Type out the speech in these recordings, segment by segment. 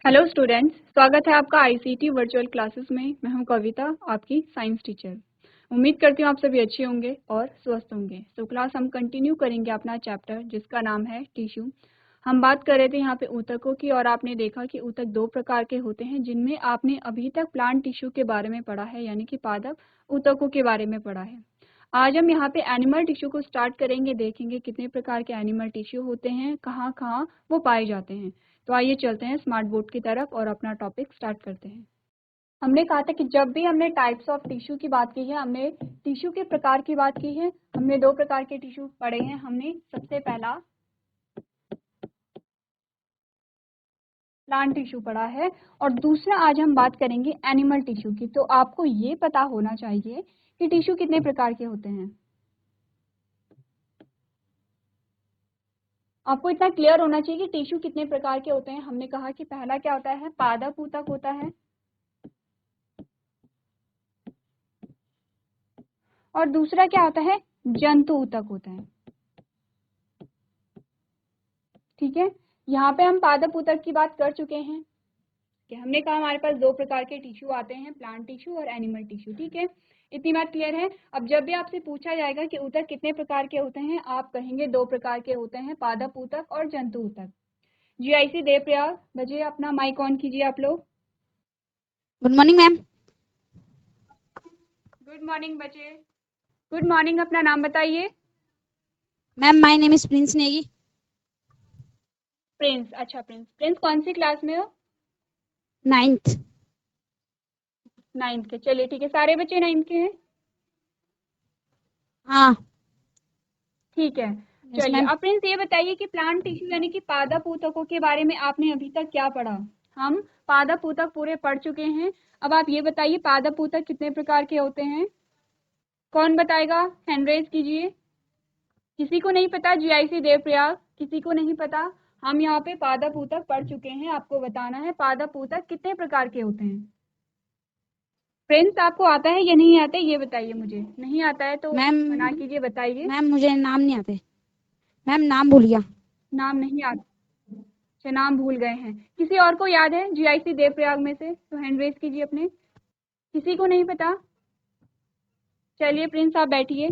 Hello students, स्वागत है आपका आईसीटी वर्चुअल क्लासेस में। मैं हूं कविता, आपकी साइंस टीचर। उम्मीद करती हूं आप सभी अच्छे होंगे और स्वस्थ होंगे। तो क्लास हम कंटिन्यू करेंगे अपना चैप्टर जिसका नाम है टिश्यू। हम बात कर रहे थे यहाँ पे ऊतकों की और आपने देखा कि ऊतक दो प्रकार के होते हैं जिनमें आपने अभी तक प्लांट टिश्यू के बारे में पढ़ा है, यानी कि पादप ऊतकों के बारे में पढ़ा है। आज हम यहाँ पे एनिमल टिश्यू को स्टार्ट करेंगे, देखेंगे कितने प्रकार के एनिमल टिश्यू होते हैं, कहाँ कहाँ वो पाए जाते हैं। तो आइए चलते हैं स्मार्ट बोर्ड की तरफ और अपना टॉपिक स्टार्ट करते हैं। हमने कहा था कि जब भी हमने टाइप्स ऑफ टिश्यू की बात की है, हमने टिश्यू के प्रकार की बात की है। हमने दो प्रकार के टिश्यू पढ़े हैं। हमने सबसे पहला प्लांट टिश्यू पढ़ा है और दूसरा आज हम बात करेंगे एनिमल टिश्यू की। तो आपको ये पता होना चाहिए कि टिश्यू कितने प्रकार के होते हैं। आपको इतना क्लियर होना चाहिए कि टिश्यू कितने प्रकार के होते हैं। हमने कहा कि पहला क्या होता है, पादप ऊतक होता है, और दूसरा क्या होता है, जंतु ऊतक होता है। ठीक है, यहाँ पे हम पादप ऊतक की बात कर चुके हैं कि हमने कहा हमारे पास दो प्रकार के टिश्यू आते हैं, प्लांट टिश्यू और एनिमल टिश्यू। ठीक है, इतनी बात क्लियर है। अब जब भी आपसे पूछा जाएगा कि ऊतक कितने प्रकार के होते हैं, आप कहेंगे दो प्रकार के होते हैं, पादप ऊतक और जंतु ऊतक। जीआईसी देवप्रयाग बजे अपना माइक ऑन कीजिए आप लोग। Good morning ma'am. Good morning बच्चे। गुड मॉर्निंग, अपना नाम बताइए। Ma'am my name is Prince Negi. Prince, अच्छा प्रिंस। प्रिंस कौन सी क्लास में हो? 9th। 9th के। चलिए ठीक है, सारे बच्चे 9th के हैं। हाँ ठीक है, यस चलिए मैम। अब प्रिंस ये बताइए कि प्लांट टिश्यू यानी कि पादप ऊतकों के बारे में आपने अभी तक क्या पढ़ा। हम पादप ऊतक पूरे पढ़ चुके हैं। अब आप ये बताइए पादप ऊतक कितने प्रकार के होते हैं। कौन बताएगा, हैंड रेज कीजिए। किसी को नहीं पता, जीआईसी देवप्रयाग, किसी को नहीं पता। हम यहाँ पे पादप ऊतक पढ़ चुके हैं, आपको बताना है पादप ऊतक कितने प्रकार के होते हैं। प्रिंस आपको आता है या नहीं आता है ये बताइए मुझे। नहीं आता है तो मैम मना कीजिए, बताइए। मैम मुझे नाम नहीं आते। मैम नाम भूल गया। नाम नहीं आता, अच्छा नाम भूल गए हैं। किसी और को याद है जीआईसी देवप्रयाग में से तो हैंड रेज कीजिए अपने। किसी को नहीं पता। चलिए प्रिंस आप बैठिए।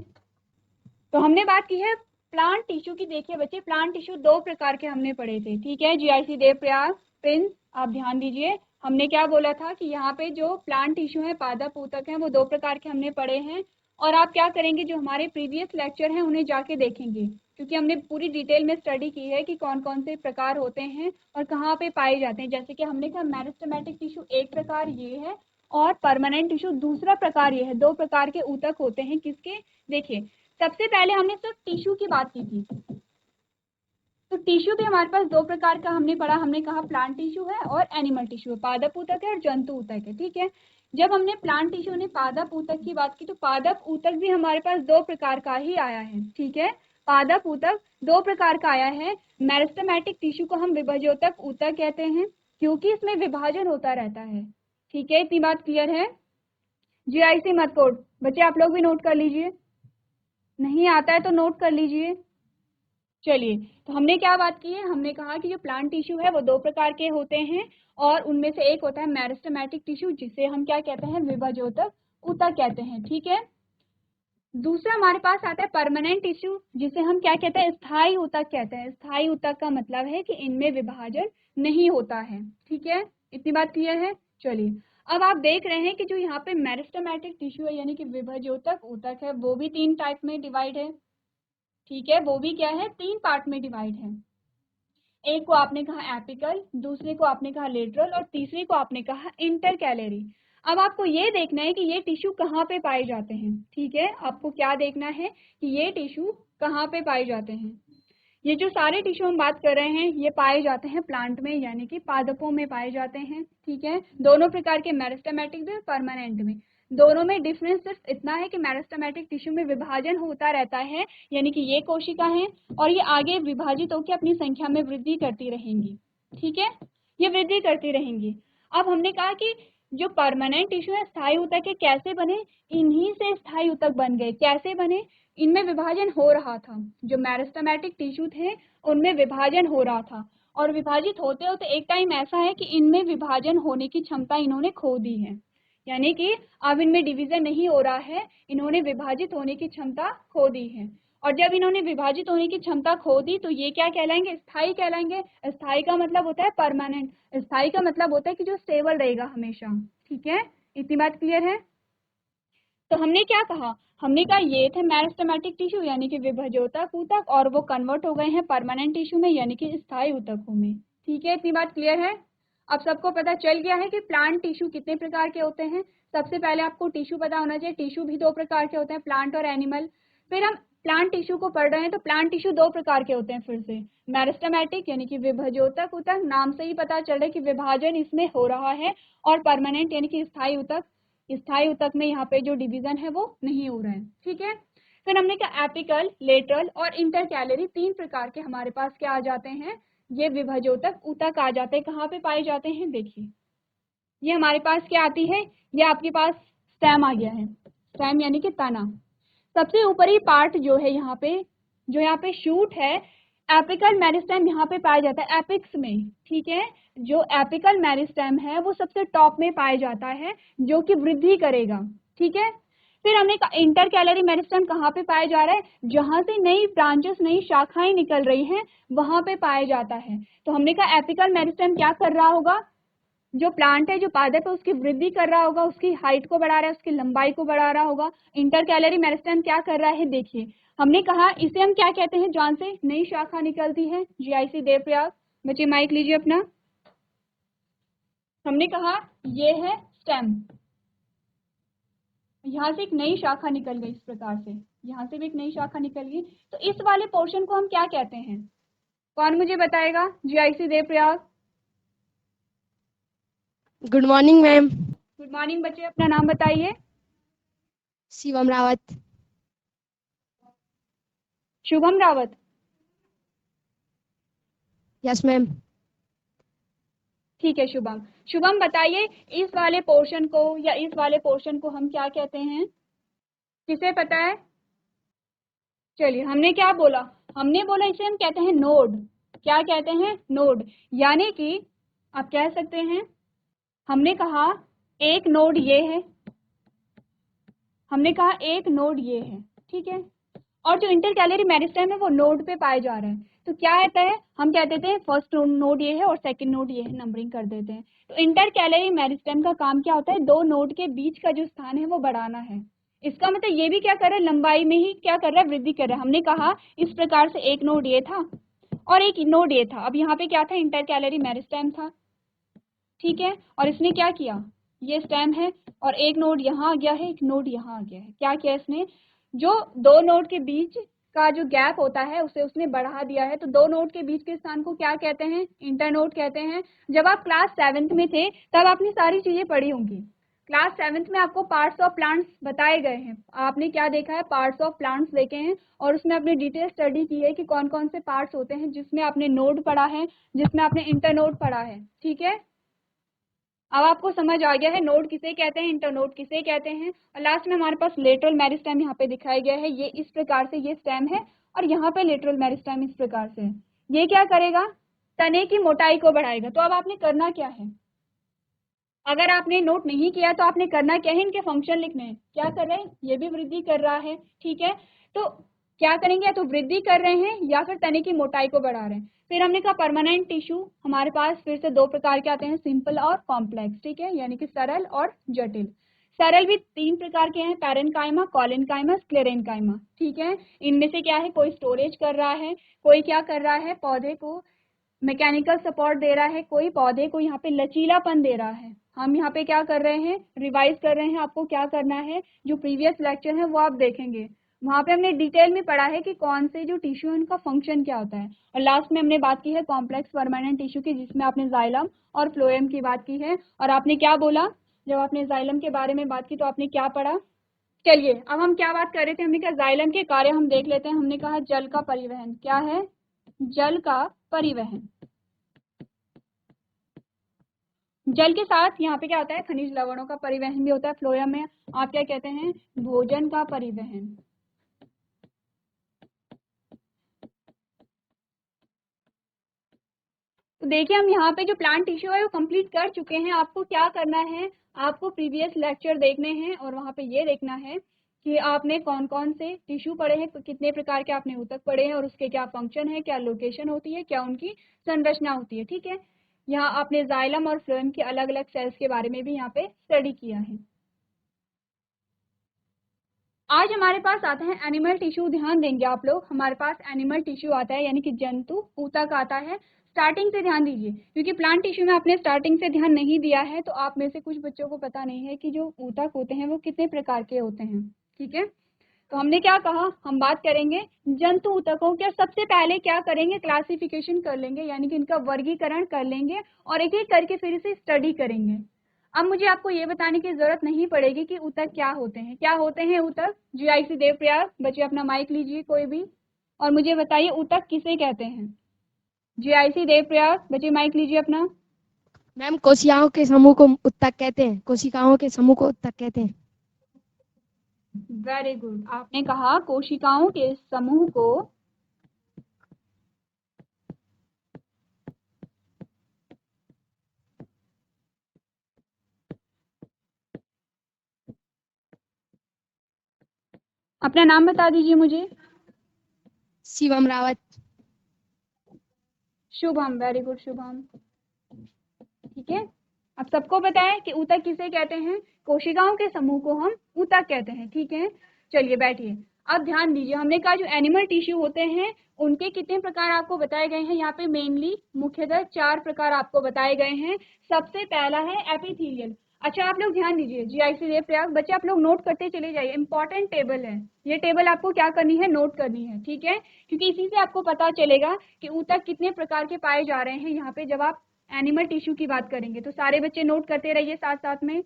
तो हमने बात की है प्लांट टिश्यू की। देखिए बच्चे, प्लांट टिश्यू दो प्रकार के हमने पढ़े थे। ठीक है, जीआईसी देवप्रयाग, प्रिंस आप ध्यान दीजिए। हमने क्या बोला था कि यहाँ पे जो प्लांट टिश्यू है, पादप ऊतक है, वो दो प्रकार के हमने पढ़े हैं। और आप क्या करेंगे, जो हमारे प्रीवियस लेक्चर हैं उन्हें जाके देखेंगे, क्योंकि हमने पूरी डिटेल में स्टडी की है कि कौन कौन से प्रकार होते हैं और कहाँ पे पाए जाते हैं। जैसे कि हमने कहा मेरिस्टेमेटिक टिश्यू एक प्रकार ये है और परमानेंट टिश्यू दूसरा प्रकार ये है। दो प्रकार के ऊतक होते हैं किसके, देखिए सबसे पहले हमने सिर्फ टिश्यू की बात की थी। तो टिश्यू भी हमारे पास दो प्रकार का हमने पढ़ा। हमने कहा प्लांट टिश्यू है और एनिमल टिश्यू है, पादप ऊतक है और जंतु ऊतक है। ठीक है, जब हमने प्लांट टिश्यू ने पादप ऊतक की बात की तो पादप ऊतक भी हमारे पास दो प्रकार का ही आया है। ठीक है, पादप ऊतक दो प्रकार का आया है। मेरिस्टेमेटिक टिश्यू को हम विभाजोतक ऊतक कहते हैं क्योंकि इसमें विभाजन होता रहता है। ठीक है, इतनी बात क्लियर है। जीआईसी मत कोड बच्चे आप लोग भी नोट कर लीजिए, नहीं आता है तो नोट कर लीजिए। चलिए, तो हमने क्या बात की है, हमने कहा कि जो प्लांट टिश्यू है वो दो प्रकार के होते हैं और उनमें से एक होता है मेरिस्टेमेटिक टिश्यू जिसे हम क्या कहते हैं, विभाजोतक ऊतक कहते हैं। ठीक है, दूसरा हमारे पास आता है परमानेंट टिश्यू जिसे हम क्या कहते हैं, स्थायी ऊतक कहते हैं। स्थायी ऊतक का मतलब है कि इनमें विभाजन नहीं होता है। ठीक है, इतनी बात क्लियर है। चलिए, अब आप देख रहे हैं कि जो यहाँ पे मेरिस्टेमेटिक टिश्यू है यानी कि विभाजोतक ऊतक है, वो भी तीन टाइप में डिवाइड है। ठीक है, वो भी क्या है, तीन पार्ट में डिवाइड है। एक को आपने कहा एपिकल, दूसरे को आपने कहा लेटरल और तीसरे को आपने कहा इंटरकैलरी। अब आपको ये देखना है कि ये टिश्यू कहाँ पे पाए जाते हैं। ठीक है, आपको क्या देखना है कि ये टिश्यू कहाँ पे पाए जाते हैं। ये जो सारे टिश्यू हम बात कर रहे हैं ये पाए जाते हैं प्लांट में यानी कि पादपों में पाए जाते हैं। ठीक है, दोनों प्रकार के, मेरिस्टेमेटिक भी और परमानेंट में। दोनों में डिफरेंस सिर्फ इतना है कि मेरिस्टेमेटिक टिश्यू में विभाजन होता रहता है, यानी कि ये कोशिका है और ये आगे विभाजित होकर अपनी संख्या में वृद्धि करती रहेंगी। ठीक है, ये वृद्धि करती रहेंगी। अब हमने कहा कि जो परमानेंट टिश्यू है, स्थायी ऊतक के कैसे बने, इन्हीं से स्थायी ऊतक बन गए। कैसे बने, इनमें विभाजन हो रहा था। जो मेरिस्टेमेटिक टिश्यू थे उनमें विभाजन हो रहा था और विभाजित होते होते एक टाइम ऐसा है कि इनमें विभाजन होने की क्षमता इन्होंने खो दी है, यानी कि अब इनमें डिवीजन नहीं हो रहा है, इन्होंने विभाजित होने की क्षमता खो दी है। और जब इन्होंने विभाजित होने की क्षमता खो दी तो ये क्या कहलाएंगे? स्थायी कहलाएंगे। स्थायी का मतलब होता है परमानेंट, स्थायी का मतलब होता है कि जो स्टेबल रहेगा हमेशा। ठीक है, इतनी बात क्लियर है? तो हमने क्या कहा? हमने कहा ये थे मेरिस्टेमेटिक टिश्यू यानी कि विभाज्योतक ऊतक, और वो कन्वर्ट हो गए हैं परमानेंट टिश्यू में यानी कि स्थायी ऊतकों में। ठीक है, इतनी बात क्लियर है? अब सबको पता चल गया है कि प्लांट टिश्यू कितने प्रकार के होते हैं। सबसे पहले आपको टिश्यू पता होना चाहिए, टिश्यू भी दो प्रकार के होते हैं, प्लांट और एनिमल। फिर हम प्लांट टिश्यू को पढ़ रहे हैं तो प्लांट टिश्यू दो प्रकार के होते हैं फिर से, मेरिस्टेमेटिक यानी कि विभाज्योतक ऊतक, नाम से ही पता चल रहा है कि विभाजन इसमें हो रहा है, और परमानेंट यानी कि स्थायी ऊतक, स्थायी ऊतक में यहाँ पे जो डिवीजन है वो नहीं हो रहा है। ठीक है, फिर हमने कहा एपिकल, लेटरल और इंटरकैलरी तीन प्रकार के हमारे पास क्या आ जाते हैं, ये विभाज्योतक ऊतक आ जाते हैं। कहाँ पे पाए जाते हैं? देखिए ये हमारे पास क्या आती है, ये आपके पास स्टेम आ गया है, स्टेम यानी कि तना। सबसे ऊपरी पार्ट जो है यहाँ पे शूट है, एपिकल मेरिस्टेम यहाँ पे पाया जाता है एपिक्स में। ठीक है, जो एपिकल मेरिस्टेम है वो सबसे टॉप में पाया जाता है, जो कि वृद्धि करेगा। ठीक है, फिर हमने कहा इंटर कैलरी मेरिस्टेम कहाँ पे पाया जा रहा है? जहां से नई ब्रांचेस, नई शाखाएं निकल रही हैं वहां पे पाया जाता है। तो हमने कहा एपिकल मेरिस्टेम क्या कर रहा होगा? जो प्लांट है, जो पादप है, उसकी वृद्धि कर रहा होगा, उसकी हाइट को बढ़ा रहा है, उसकी लंबाई को बढ़ा रहा होगा। इंटरकैलरी मेरिस्टेम क्या कर रहा है? देखिए हमने कहा इसे हम क्या कहते हैं, जहां से नई शाखा निकलती है, जीआईसी देवप्रयाग। बच्चे माइक लीजिए अपना। हमने कहा ये है स्टेम, यहाँ से एक नई शाखा निकल गई, इस प्रकार से यहाँ से भी एक नई शाखा निकल गई। तो इस वाले पोर्शन को हम क्या कहते हैं? कौन मुझे बताएगा? GIC Devprayag. Good morning ma'am. Good morning बच्चे, अपना नाम बताइए। शिवम रावत। शुभम रावत। Yes ma'am. ठीक है शुभम, शुभम बताइए इस वाले पोर्शन को या इस वाले पोर्शन को हम क्या कहते हैं? किसे पता है? चलिए, हमने क्या बोला? हमने बोला इसे हम कहते हैं नोड। क्या कहते हैं? नोड। यानी कि आप कह सकते हैं, हमने कहा एक नोड ये है, हमने कहा एक नोड ये है। ठीक है, और जो इंटरकैलरी मेरिस्टेम है वो नोड पे पाए जा रहे हैं। तो क्या रहता है? हम कहते थे फर्स्ट नोड ये है और सेकंड नोड ये है, नंबरिंग कर देते हैं। तो इंटरकैलरी मेरिस्टेम का काम क्या होता है? दो नोड के बीच का जो स्थान है वो बढ़ाना है। इसका मतलब ये भी क्या कर रहा है? लंबाई में ही क्या कर रहा है? वृद्धि कर रहा है। हमने कहा इस प्रकार से एक नोड ये था और एक नोड ये था। अब यहाँ पे क्या था? इंटरकैलरी मेरिस्टेम था। ठीक है, और इसने क्या किया? ये स्टेम है और एक नोड यहाँ आ गया है, एक नोड यहाँ आ गया है। क्या किया इसने? जो दो नोड के बीच का जो गैप होता है उसे उसने बढ़ा दिया है। तो दो नोड के बीच के स्थान को क्या कहते हैं? इंटरनोड कहते हैं। जब आप क्लास 7th में थे तब आपने सारी चीजें पढ़ी होंगी। क्लास 7th में आपको पार्ट्स ऑफ प्लांट्स बताए गए हैं। आपने क्या देखा है? पार्ट्स ऑफ प्लांट्स देखे हैं, और उसमें आपने डिटेल स्टडी की है कि कौन कौन से पार्ट्स होते हैं, जिसमें आपने नोड पढ़ा है, जिसमें आपने इंटरनोड पढ़ा है। ठीक है, अब आपको समझ आ गया है नोड किसे कहते हैं, इंटरनोड किसे कहते हैं। और लास्ट में हमारे पास लेटरल मेरिस्टेम यहाँ पे दिखाया गया है। ये इस प्रकार से ये स्टेम है और यहाँ पे लेटरल मेरिस्टेम इस प्रकार से है। ये क्या करेगा? तने की मोटाई को बढ़ाएगा। तो अब आपने करना क्या है? अगर आपने नोट नहीं किया तो आपने करना क्या है? इनके फंक्शन लिखने हैं। क्या कर रहे हैं? ये भी वृद्धि कर रहा है। ठीक है, तो क्या करेंगे? या तो वृद्धि कर रहे हैं या फिर तने की मोटाई को बढ़ा रहे हैं। फिर हमने कहा परमानेंट टिश्यू हमारे पास फिर से दो प्रकार के आते हैं, सिंपल और कॉम्प्लेक्स। ठीक है, यानी कि सरल और जटिल। सरल भी तीन प्रकार के हैं, पैरेन्काइमा, कॉलेनकाइमा, स्क्लेरेन्काइमा। ठीक है, इनमें से क्या है? कोई स्टोरेज कर रहा है, कोई क्या कर रहा है? पौधे को मैकेनिकल सपोर्ट दे रहा है, कोई पौधे को यहाँ पे लचीलापन दे रहा है। हम यहाँ पे क्या कर रहे हैं? रिवाइज कर रहे हैं। आपको क्या करना है? जो प्रीवियस लेक्चर है वो आप देखेंगे, वहाँ पे हमने डिटेल में पढ़ा है कि कौन से जो टिश्यू है उनका फंक्शन क्या होता है। और लास्ट में हमने बात की है कॉम्प्लेक्स परमानेंट टिश्यू की, जिसमें आपने जाइलम और फ्लोएम की बात की है। और आपने क्या बोला जब आपने जाइलम के बारे में बात की? तो आपने क्या पढ़ा? चलिए, अब हम क्या बात कर रहे थे? हमने कहा जाइलम के कार्य हम देख लेते हैं। हमने कहा जल का परिवहन। क्या है? जल का परिवहन। जल के साथ यहाँ पे क्या होता है? खनिज लवणों का परिवहन भी होता है। फ्लोएम में आप क्या कहते हैं? भोजन का परिवहन। तो देखिए हम यहाँ पे जो प्लांट टिश्यू है वो कंप्लीट कर चुके हैं। आपको क्या करना है, आपको प्रीवियस लेक्चर देखने हैं और वहाँ पे ये देखना है कि आपने कौन कौन से टिश्यू पढ़े हैं, कितने प्रकार के आपने ऊतक पढ़े हैं और उसके क्या फंक्शन है, क्या लोकेशन होती है, क्या उनकी संरचना होती है। ठीक है, यहाँ आपने जाइलम और फ्लोएम के अलग अलग सेल्स के बारे में भी यहाँ पे स्टडी किया है। आज हमारे पास आता है एनिमल टिश्यू। ध्यान देंगे आप लोग, हमारे पास एनिमल टिश्यू आता है यानी कि जंतु ऊतक आता है। स्टार्टिंग से ध्यान दीजिए, क्योंकि प्लांट टिश्यू में आपने स्टार्टिंग से ध्यान नहीं दिया है तो आप में से कुछ बच्चों को पता नहीं है कि जो ऊतक होते हैं वो कितने प्रकार के होते हैं। ठीक है, तो हमने क्या कहा, हम बात करेंगे जंतु ऊतकों के। सबसे पहले क्या करेंगे, क्लासिफिकेशन कर लेंगे यानी कि इनका वर्गीकरण कर लेंगे और एक एक करके फिर इसे स्टडी करेंगे। अब मुझे आपको ये बताने की जरूरत नहीं पड़ेगी कि ऊतक क्या होते हैं। क्या होते हैं ऊतक? जीआईसी देवप्रयाग, बच्चे अपना माइक लीजिए कोई भी और मुझे बताइए ऊतक किसे कहते हैं। जीआईसी देवप्रयाग, बच्चे माइक लीजिए अपना। मैम कोशिकाओं के समूह को ऊतक कहते हैं। कोशिकाओं के समूह को ऊतक कहते हैं। वेरी गुड, आपने कहा कोशिकाओं के समूह को अपना नाम बता दीजिए मुझे। शिवम रावत। Shubham, very good Shubham. ठीक है, अब सबको पता है कि ऊतक किसे कहते हैं, कोशिकाओं के समूह को हम ऊतक कहते हैं। ठीक है, चलिए बैठिए। अब ध्यान दीजिए, हमने कहा जो एनिमल टिश्यू होते हैं उनके कितने प्रकार आपको बताए गए हैं। यहाँ पे मेनली मुख्यतः 4 प्रकार आपको बताए गए हैं। सबसे पहला है एपिथेलियल। अच्छा आप लोग ध्यान दीजिए, जीआईसी देवप्रयाग, बच्चे आप लोग नोट करते चले जाइए, इंपॉर्टेंट टेबल है ये। टेबल आपको क्या करनी है, नोट करनी है। ठीक है, क्योंकि इसी से आपको पता चलेगा कि ऊतक कितने प्रकार के पाए जा रहे हैं यहाँ पे जब आप एनिमल टिश्यू की बात करेंगे। तो सारे बच्चे नोट करते रहिए साथ साथ में।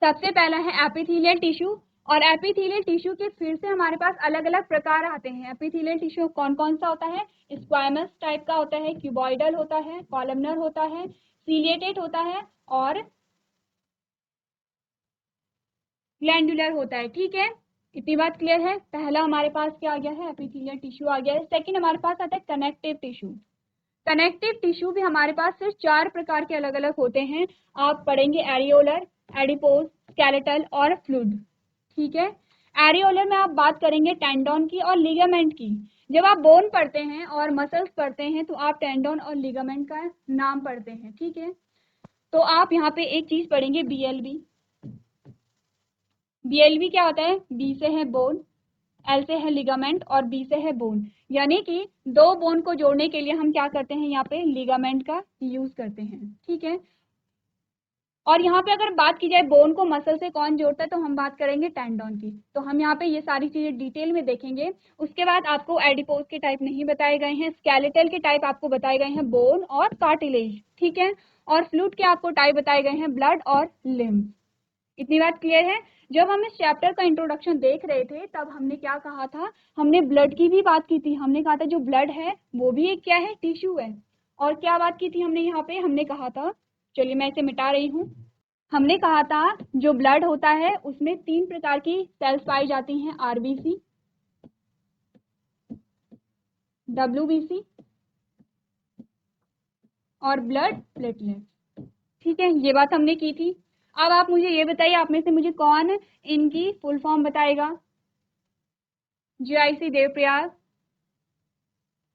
सबसे पहला है एपिथेलियल टिश्यू, और एपिथेलियल टिश्यू के फिर से हमारे पास अलग अलग प्रकार आते हैं। एपिथेलियल टिश्यू कौन कौन सा होता है, स्क्वामस टाइप का होता है, क्यूबॉइडल होता है, कॉलमनर होता है, सीलिएटेड होता है और ग्लैंडुलर होता है। ठीक है, इतनी बात क्लियर है। पहला हमारे पास क्या आ गया है, एपिथेलियल टिश्यू आ गया है। सेकंड हमारे पास आता है कनेक्टिव टिश्यू। कनेक्टिव टिश्यू भी हमारे पास सिर्फ 4 प्रकार के अलग अलग होते हैं। आप पढ़ेंगे एरियोलर, एडिपोज, स्केलेटल और फ्लूइड। ठीक है, एरियोलर में आप बात करेंगे टेंडन की और लिगामेंट की। जब आप बोन पढ़ते हैं और मसल्स पढ़ते हैं तो आप टेंडन और लिगामेंट का नाम पढ़ते हैं। ठीक है, तो आप यहाँ पे एक चीज पढ़ेंगे बीएलबी। बीएलबी क्या होता है, बी से है बोन, एल से है लिगामेंट और बी से है बोन, यानी कि 2 बोन को जोड़ने के लिए हम क्या करते हैं, यहाँ पे लिगामेंट का यूज करते हैं। ठीक है, और यहाँ पे अगर बात की जाए बोन को मसल से कौन जोड़ता है तो हम बात करेंगे टेंडन की। तो हम यहाँ पे ये सारी चीजें डिटेल में देखेंगे। उसके बाद आपको एडिपोज के टाइप नहीं बताए गए हैं, स्केलेटल के टाइप आपको बताए गए हैं बोन और कार्टिलेज। ठीक है, और फ्लूइड के आपको टाइप बताए गए हैं ब्लड और लिम्ब। इतनी बात क्लियर है। जब हम इस चैप्टर का इंट्रोडक्शन देख रहे थे तब हमने क्या कहा था, हमने ब्लड की भी बात की थी। हमने कहा था जो ब्लड है वो भी एक क्या है, टिश्यू है। और क्या बात की थी हमने यहाँ पे, हमने कहा था, चलिए मैं इसे मिटा रही हूँ। हमने कहा था जो ब्लड होता है उसमें 3 प्रकार की सेल्स पाई जाती हैं, आरबीसी, डब्ल्यूबीसी और ब्लड प्लेटलेट। ठीक है, ये बात हमने की थी। अब आप मुझे ये बताइए, आप में से मुझे कौन इनकी फुल फॉर्म बताएगा। GIC Devprayag,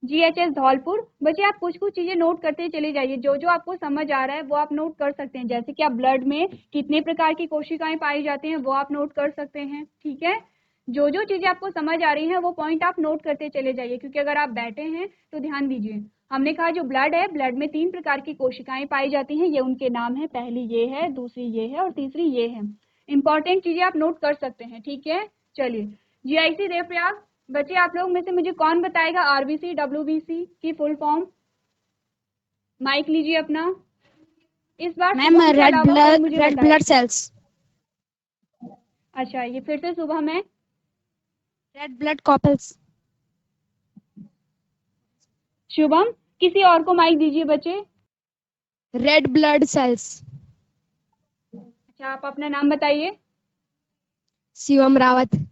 GHS Dholpur. बच्चे आप कुछ कुछ चीजें नोट करते चले जाइए, जो जो आपको समझ आ रहा है वो आप नोट कर सकते हैं। जैसे कि आप ब्लड में कितने प्रकार की कोशिकाएं पाई जाती हैं वो आप नोट कर सकते हैं। ठीक है, जो जो चीजें आपको समझ आ रही हैं वो पॉइंट आप नोट करते चले जाइए, क्योंकि अगर आप बैठे हैं तो ध्यान दीजिए। हमने कहा जो ब्लड है, ब्लड में 3 प्रकार की कोशिकाएं पाई जाती हैं, ये उनके नाम है। पहली ये है, दूसरी ये है और तीसरी ये है। इंपॉर्टेंट चीजें आप नोट कर सकते हैं। ठीक है, चलिए जीआईसी देवप्रयाग, बच्चे आप लोग में से मुझे कौन बताएगा आरबीसी डब्ल्यूबीसी की फुल फॉर्म। माइक लीजिए अपना। इस बार मैम शुभम के अलावा कोई मुझे रेड बताए। Blood cells. अच्छा, ये फिर से सुबह में। Red blood कॉपल्स। शुभम, किसी और को माइक दीजिए बच्चे। Red blood cells. अच्छा, आप अपना नाम बताइए। शिवम रावत।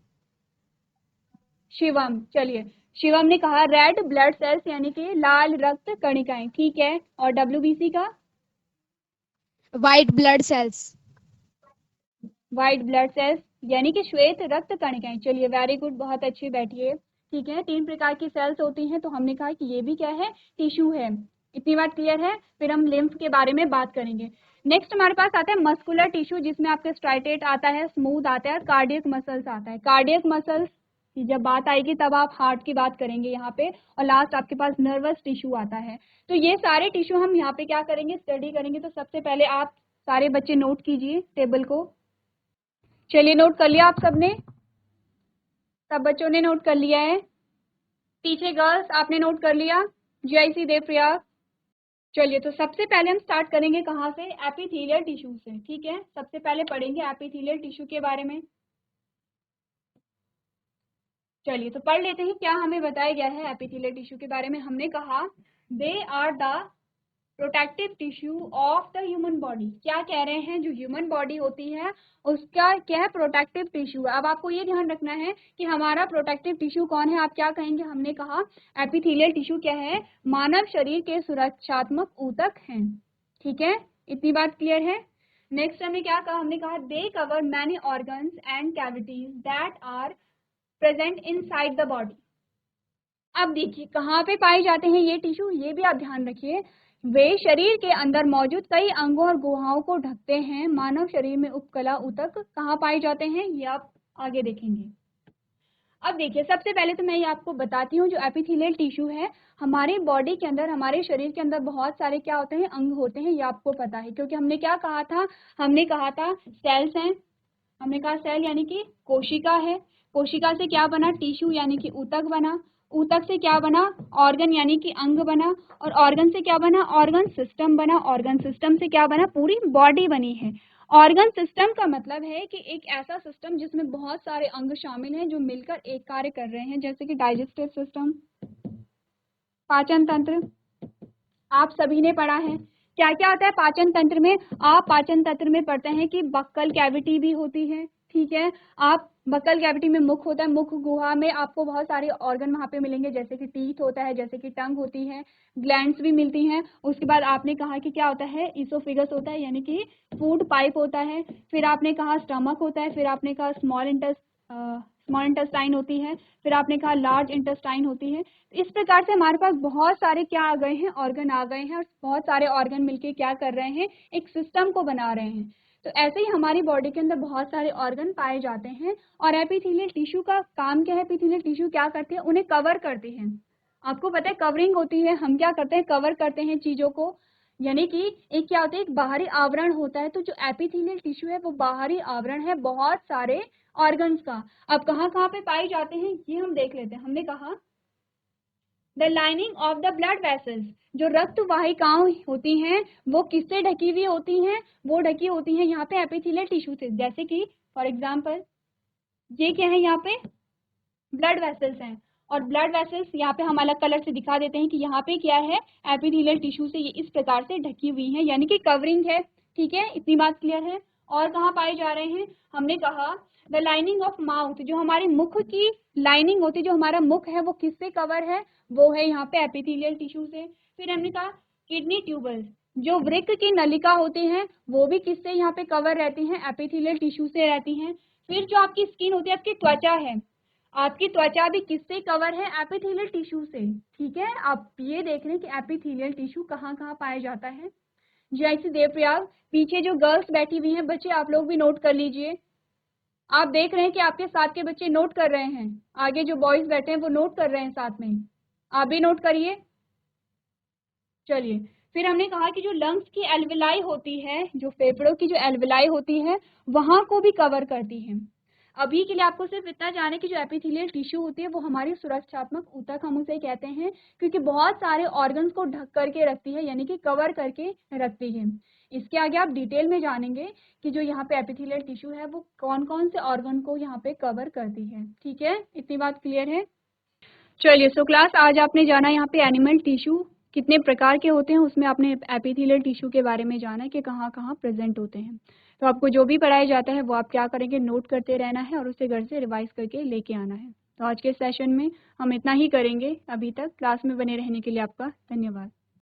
शिवम, चलिए शिवम ने कहा रेड ब्लड सेल्स यानी कि लाल रक्त कणिकाएं, ठीक है। और WBC का White blood cells. White blood cells यानी कि श्वेत रक्त कणिकाएं। चलिए वेरी गुड, बहुत अच्छी, बैठिए। ठीक है, 3 प्रकार की सेल्स होती हैं, तो हमने कहा कि ये भी क्या है, टिश्यू है। इतनी बात क्लियर है। फिर हम लिम्फ के बारे में बात करेंगे। नेक्स्ट हमारे पास आता है मस्कुलर टिश्यू, जिसमें आपका स्ट्राइटेट आता है, स्मूथ आता है और कार्डियक मसल्स आता है। कार्डियक मसल्स की जब बात आएगी तब आप हार्ट की बात करेंगे यहाँ पे, और लास्ट आपके पास नर्वस टिश्यू आता है। तो ये सारे टिश्यू हम यहाँ पे क्या करेंगे, स्टडी करेंगे। तो सबसे पहले आप सारे बच्चे नोट कीजिए टेबल को। चलिए नोट कर लिया आप सबने, सब बच्चों ने नोट कर लिया है। पीछे गर्ल्स आपने नोट कर लिया, GIC देवप्रयाग। चलिए तो सबसे पहले हम स्टार्ट करेंगे कहाँ से, एपिथेलियल टिश्यू से। ठीक है, सबसे पहले पढ़ेंगे एपिथेलियल टिश्यू के बारे में। चलिए तो पढ़ लेते हैं क्या हमें बताया गया है एपिथेलियल टिश्यू के बारे में। हमने कहा they are the protective tissue of the human body. क्या कह रहे हैं, जो ह्यूमन बॉडी होती है उसका क्या है, प्रोटेक्टिव टिश्यू। अब आपको ये ध्यान रखना है कि हमारा प्रोटेक्टिव टिश्यू कौन है। आप क्या कहेंगे, हमने कहा एपिथेलियल टिश्यू क्या है, मानव शरीर के सुरक्षात्मक ऊतक हैं। ठीक है, इतनी बात क्लियर है। नेक्स्ट हमने क्या कहा, हमने कहा they cover many organs and cavities that are present inside the body. अब देखिए कहाँ पे पाए जाते हैं ये टिश्यू, ये भी आप ध्यान रखिए। वे शरीर के अंदर मौजूद कई अंगों और गुहाओं को ढकते हैं। मानव शरीर में उपकला ऊतक कहाँ पाए जाते हैं, ये आप आगे देखेंगे। अब देखिए सबसे पहले तो मैं ये आपको बताती हूँ, जो एपिथेलियल टिश्यू है हमारी बॉडी के अंदर, हमारे शरीर के अंदर बहुत सारे क्या होते हैं, अंग होते हैं। ये आपको पता है, क्योंकि हमने क्या कहा था, हमने कहा था सेल्स हैं। हमने कहा सेल यानी कि कोशिका है, कोशिका से क्या बना, टिश्यू यानी कि ऊतक बना, ऊतक से क्या बना, ऑर्गन यानी कि अंग बना, और ऑर्गन से क्या बना, ऑर्गन सिस्टम बना, ऑर्गन सिस्टम से क्या बना, पूरी बॉडी बनी है। ऑर्गन सिस्टम का मतलब है कि एक ऐसा सिस्टम जिसमें बहुत सारे अंग शामिल हैं जो मिलकर एक कार्य कर रहे हैं, जैसे कि डाइजेस्टिव सिस्टम, पाचन तंत्र, आप सभी ने पढ़ा है। क्या क्या होता है पाचन तंत्र में, आप पाचन तंत्र में पढ़ते हैं कि बक्कल कैविटी भी होती है। ठीक है, आप बक्कल कैविटी में मुख होता है, मुख गुहा में आपको बहुत सारे ऑर्गन वहाँ पे मिलेंगे, जैसे कि टीथ होता है, जैसे कि टंग होती है, ग्लैंड्स भी मिलती हैं। उसके बाद आपने कहा कि क्या होता है, इसोफिगस होता है यानी कि फूड पाइप होता है। फिर आपने कहा स्टमक होता है, फिर आपने कहा स्मॉल इंटेस्टाइन होती है, फिर आपने कहा लार्ज इंटेस्टाइन होती है। इस प्रकार से हमारे पास बहुत सारे क्या आ गए हैं, ऑर्गन आ गए हैं, और बहुत सारे ऑर्गन मिलके क्या कर रहे हैं, एक सिस्टम को बना रहे हैं। तो ऐसे ही हमारी बॉडी के अंदर बहुत सारे ऑर्गन पाए जाते हैं। और एपिथेलियल टिश्यू का काम क्या है, एपिथेलियल टिश्यू क्या करते हैं, उन्हें कवर करते हैं। आपको पता है कवरिंग होती है, हम क्या करते हैं, कवर करते हैं चीजों को, यानी कि एक क्या होता है, एक बाहरी आवरण होता है। तो जो एपिथेलियल टिश्यू है वो बाहरी आवरण है बहुत सारे ऑर्गन्स का। अब कहाँ कहाँ पे पाए जाते हैं ये हम देख लेते हैं। हमने कहा the lining of the blood vessels, जो रक्त वाहिकाएं होती हैं वो किससे ढकी हुई होती हैं, वो ढकी होती हैं यहाँ पे एपिथेलियल टिश्यू से। जैसे कि फॉर एग्जांपल ये क्या है, यहाँ पे ब्लड वेसल्स हैं, और ब्लड वेसल्स यहाँ पे हम अलग कलर से दिखा देते हैं कि यहाँ पे क्या है, एपिथेलियल टिश्यू से ये इस प्रकार से ढकी हुई है, यानी कि कवरिंग है। ठीक है, इतनी बात क्लियर है। और कहाँ पाए जा रहे हैं, हमने कहा द लाइनिंग ऑफ माउथ, जो हमारे मुख की लाइनिंग होती है, जो हमारा मुख है वो किससे कवर है, वो है यहाँ पे एपिथेलियल टिश्यू से। फिर हमने कहा किडनी ट्यूबल्स, जो वृक्क की नलिका होती हैं वो भी किससे यहाँ पे कवर रहती हैं, एपिथेलियल टिश्यू से रहती हैं। फिर जो आपकी स्किन होती है, आपकी त्वचा है, आपकी त्वचा भी किससे कवर है, एपिथेलियल टिश्यू से। ठीक है, आप ये देख रहे हैं कि एपिथेलियल टिश्यू कहाँ कहाँ पाया जाता है। GIC देवप्रयाग, पीछे जो गर्ल्स बैठी हुई हैं बच्चे, आप लोग भी नोट कर लीजिए। आप देख रहे हैं कि आपके साथ के बच्चे नोट कर रहे हैं, आगे जो बॉयज बैठे हैं वो नोट कर रहे हैं साथ में, आप भी नोट करिए। चलिए फिर हमने कहा कि जो लंग्स की एल्वेलाई होती है, जो फेफड़ों की जो एल्वेलाई होती है वहां को भी कवर करती है। अभी के लिए आपको सिर्फ इतना जाने कि जो एपिथेलियल टिश्यू होती है वो हमारी सुरक्षात्मक ऊतक हम उसे कहते हैं, क्योंकि बहुत सारे ऑर्गन्स को ढक करके रखती है, यानी कि कवर करके रखती है। इसके आगे आप डिटेल में जानेंगे कि जो यहाँ पे एपिथेलियल टिश्यू है वो कौन कौन से ऑर्गन को यहाँ पे कवर करती है। ठीक है, इतनी बात क्लियर है। चलिए सो क्लास, आज आपने जाना यहाँ पे एनिमल टिश्यू कितने प्रकार के होते हैं, उसमें आपने एपिथेलियल टिश्यू के बारे में जाना है कि कहाँ कहाँ प्रेजेंट होते हैं। तो आपको जो भी पढ़ाया जाता है वो आप क्या करेंगे, नोट करते रहना है और उसे घर से रिवाइज करके लेके आना है। तो आज के सेशन में हम इतना ही करेंगे। अभी तक क्लास में बने रहने के लिए आपका धन्यवाद।